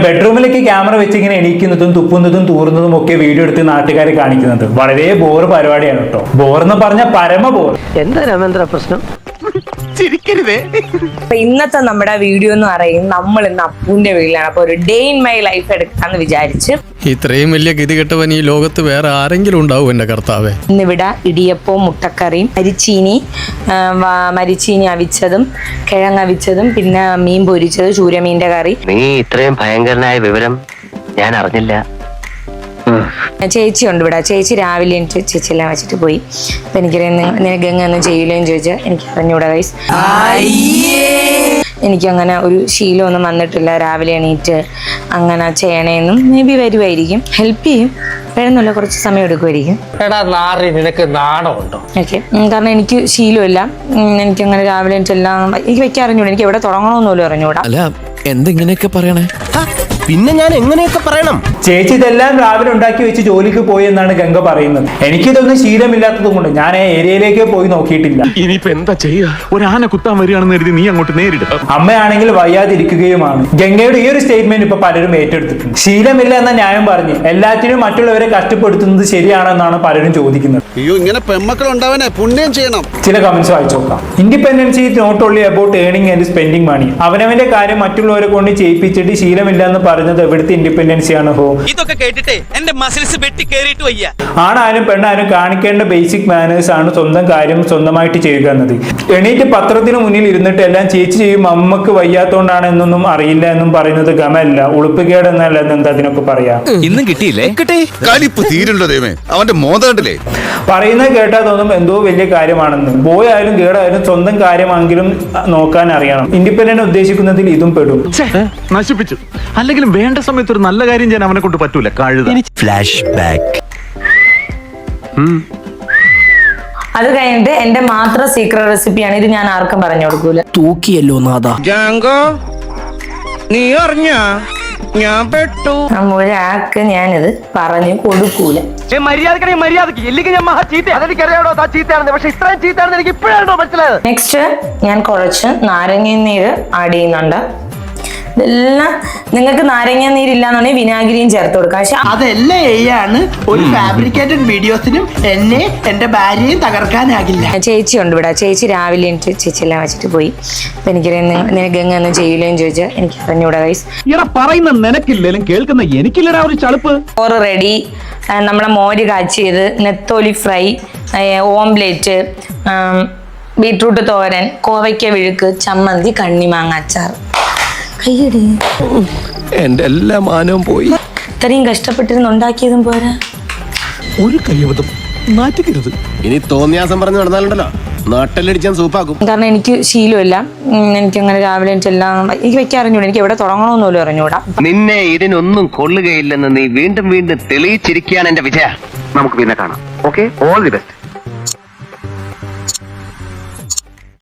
ബെഡ്റൂമിലേക്ക് ക്യാമറ വെച്ച് ഇങ്ങനെ എണീക്കുന്നതും തുപ്പുന്നതും തൂറുന്നതും ഒക്കെ വീഡിയോ എടുത്ത് നാട്ടുകാരെ കാണിക്കുന്നത് വളരെ ബോർ പരിപാടിയാണ് കേട്ടോ. ബോർ എന്ന് പറഞ്ഞ പരമ ബോർ. എന്താ രാമേന്ദ്ര പ്രശ്നം? ഇന്നത്തെ നമ്മുടെ വീഡിയോ എന്ന് പറയുന്നത് നമ്മൾ ഇന്ന് അപ്പുവിന്റെ വീട്ടിലാണ്. അപ്പൊ ഒരു ഡേ ഇൻ മൈ ലൈഫ് എടുക്കാന്ന് വിചാരിച്ച്. ഇത്രയും വലിയ ഗതികെട്ടവൻ ഈ ലോകത്ത് വേറെ ആരെങ്കിലും ഉണ്ടാവും എന്റെ കർത്താവേ. ഇന്നിവിടെ ഇടിയപ്പവും മുട്ടക്കറിയും മരിച്ചീനി അവിച്ചതും കിഴങ്ങ് അവിച്ചതും പിന്നെ മീൻ പൊരിച്ചത് ചൂരമീന്റെ കറി. നീ ഇത്രയും ഭയങ്കരനായ വിവരം ഞാൻ അറിഞ്ഞില്ല. ചേച്ചി ഉണ്ട് ഇവിടെ. ചേച്ചി രാവിലെ എനിക്ക് ചേച്ചിയെല്ലാം വെച്ചിട്ട് പോയി. അപ്പൊ എനിക്ക് ഗംഗ ഒന്നും ചെയ്യില്ലെന്ന് ചോദിച്ചാൽ എനിക്ക് അറിഞ്ഞൂടാ ഗൈസ്. എനിക്കങ്ങനെ ഒരു ശീലമൊന്നും വന്നിട്ടില്ല രാവിലെ എണീറ്റ് അങ്ങനെ ചെയ്യണേന്നും. മേ ബി വരുമായിരിക്കും, ഹെൽപ്പ് ചെയ്യും. വേണമെന്നില്ല, കുറച്ച് സമയം എടുക്കുമായിരിക്കും. നിനക്ക് നാണമുണ്ടോ? ഓക്കെ, കാരണം എനിക്ക് ശീലമില്ല. എനിക്കങ്ങനെ രാവിലെ എല്ലാം എനിക്ക് വെക്കാൻ അറിഞ്ഞൂടാ. എനിക്ക് എവിടെ തുടങ്ങണമെന്ന് പോലും അറിഞ്ഞൂടാ. അല്ല, എന്തെങ്ങനെയൊക്കെ പറയണേ? പിന്നെ ഞാൻ എങ്ങനെയൊക്കെ പറയണം? ചേച്ചി ഇതെല്ലാം രാവിലെ ഉണ്ടാക്കി വെച്ച് ജോലിക്ക് പോയി എന്നാണ് ഗംഗ പറയുന്നത്. എനിക്കിതൊന്നും ശീലമില്ലാത്തത് കൊണ്ട് ഞാൻ ആ ഏരിയയിലേക്ക് പോയി നോക്കിയിട്ടില്ല. ഇനിയിപ്പോ എന്താ ചെയ്യുക? ഒരു ആന കുത്താൻ വരികയാണെന്ന് കരുതി നീ അങ്ങോട്ട് നേരിടും. അമ്മയാണെങ്കിൽ വയ്യാതിരിക്കുകയുമാണ്. ഗംഗയുടെ ഈ ഒരു സ്റ്റേറ്റ്മെന്റ് ഇപ്പൊ പലരും ഏറ്റെടുത്തിട്ടുണ്ട്. ശീലമില്ല എന്ന ന്യായം പറഞ്ഞ് എല്ലാറ്റിനും മറ്റുള്ളവരെ കഷ്ടപ്പെടുത്തുന്നത് ശരിയാണെന്നാണ് പലരും ചോദിക്കുന്നത്. അയ്യോ, ഇങ്ങനെ പെൺമക്കൾ ഉണ്ടാവനെ പുണ്യം ചെയ്യണം. ചില കമന്റ്സ് വായിച്ചു നോക്കാം. Independence is not only about earning and spending money. അവനവന്റെ കാര്യം മറ്റുള്ളവരെ കൊണ്ട് ചെയ്യിപ്പിച്ചിട്ട് ശീലമില്ല എന്ന് പറഞ്ഞത് എവിടുത്തെ ഇൻഡിപെൻഡൻസിയാണ്? ഹോ, ഇതൊക്കെ കേട്ടിട്ടേ എന്റെ മസിൽസ് വെട്ടി കേറിയിട്ട് വയ്യ. ആണായാലും പെണ്ണായാലും കാണിക്കേണ്ട ബേസിക് മാനേഴ്സ് ആണ് സ്വന്തം കാര്യം സ്വന്തമായിട്ട് ചെയ്യുക എന്നത്. എണീറ്റ് പത്രത്തിന് മുന്നിൽ ഇരുന്നിട്ട് എല്ലാം ചേച്ചി ചെയ്യും അമ്മക്ക് വയ്യാത്തോണ്ടാണ് എന്നൊന്നും അറിയില്ല എന്നും പറയുന്നത് ഗമല്ല, ഉളുപ്പുകേട് എന്നല്ല എന്താ അതിനൊക്കെ പറയാ. ഇന്നും കിട്ടിയില്ലേ? കലിപ്പ് തീരുണ്ടോ ദൈവമേ, അവന്റെ മോതണ്ടല്ലേ. പറയുന്നത് കേട്ടാൽ തോന്നും എന്തോ വലിയ കാര്യമാണെന്ന്. ബോയ് ആയാലും ഗേഡായാലും സ്വന്തം കാര്യമെങ്കിലും നോക്കാൻ അറിയണം. ഇൻഡിപെൻഡന്റ് ഉദ്ദേശിക്കുന്നതിൽ ഇതും പെടും. നശിപ്പിച്ചു. അല്ലെങ്കിലും വേണ്ട സമയത്ത് ഒരു നല്ല കാര്യം ചെയ്യാൻ അവനെ കൊണ്ട് പറ്റൂല. കഴുത. Flash back. അത് കഴിഞ്ഞിട്ട് എന്റെ മാത്രം സീക്രട്ട് റെസിപ്പിയാണ് ഇത്. ഞാൻ ആർക്കും പറഞ്ഞു കൊടുക്കൂല. തൂക്കിയല്ലോ നാദാ. നീ അറിഞ്ഞ ഞാൻ പെട്ടു. ഒരാൾക്ക് ഞാനിത് പറഞ്ഞു കൊടുക്കൂല. മര്യാദക്ക് ഇല്ലെങ്കിൽ ഞാൻ മഹാ ചീത്ത. അതെനിക്കറിയാമോ താ ചീത്തയാണെന്ന്. പക്ഷെ ഇത്രയും ചീത്തയാണെന്ന് എനിക്ക് ഇപ്പോഴാണോ മനസ്സിലായത്? നെക്സ്റ്റ് ഞാൻ കുറച്ച് നാരങ്ങനീര് ആഡ് ചെയ്യുന്നുണ്ട്. ഇതെല്ലാം നിങ്ങൾക്ക് നാരങ്ങ നീരില്ലാന്നുണ്ടെങ്കിൽ വിനാഗിരിയും ചേർത്ത് കൊടുക്കാം. പക്ഷെ അതെല്ലാം ചെയ്യാണ് ഒരു ഫാബ്രിക്കേറ്റഡ് വീഡിയോസിനും എന്നെ എന്റെ ഭാര്യയും തകർക്കാനാകില്ല. ചേച്ചി ഉണ്ട് ഇവിടെ. ചേച്ചി രാവിലെ എനിക്ക് ചേച്ചിയെല്ലാം വെച്ചിട്ട് പോയി. അപ്പൊ എനിക്ക് ഗംഗ ഒന്നും ചെയ്യില്ലെന്ന് ചോദിച്ചാൽ എനിക്ക് അറിഞ്ഞൂടാ ഗൈസ്. പറയുന്ന നിനക്കില്ലേലും കേൾക്കുന്ന എനിക്കില്ലടാ ഒരു ചളുപ്പ്. ചോറ് റെഡി. നമ്മളെ മോര് കാച്ചിയത്, നെത്തോലി ഫ്രൈ, ഓംലെറ്റ്, ബീട്രൂട്ട് തോരൻ, കോവയ്ക്ക വിഴുക്ക്, ചമ്മന്തി, കണ്ണിമാങ്ങ അച്ചാർ. കയ്യടി, എന്റെ എല്ലാ മാനവും പോയി. ഇത്രയും കഷ്ടപ്പെട്ടിരുന്ന് ഉണ്ടാക്കിയതും പോരാ. ഒരു കയ്യബദ്ധം നാറ്റിക്കരുത്. ഇനി തോന്നിയാസം പറഞ്ഞു നടന്നാലുണ്ടല്ലോ നാട്ടിലടിച്ചാൻ സൂപ്പാക്കും. കാരണം എനിക്ക് ശീലമില്ല. എനിക്കങ്ങനെ രാവിലെ എല്ലാം എനിക്ക് വെക്കാൻ അറിഞ്ഞൂടാ. എനിക്ക് എവിടെ തുടങ്ങണമെന്ന് പോലും അറിഞ്ഞൂടാ. നിന്നെ ഇതിനൊന്നും കൊള്ളുകയില്ലെന്ന് നീ വീണ്ടും വീണ്ടും തെളിയിച്ചിരിക്കുകയാണ് എന്റെ വിജയ. നമുക്ക് പിന്നെ കാണാം. Okay, all the best.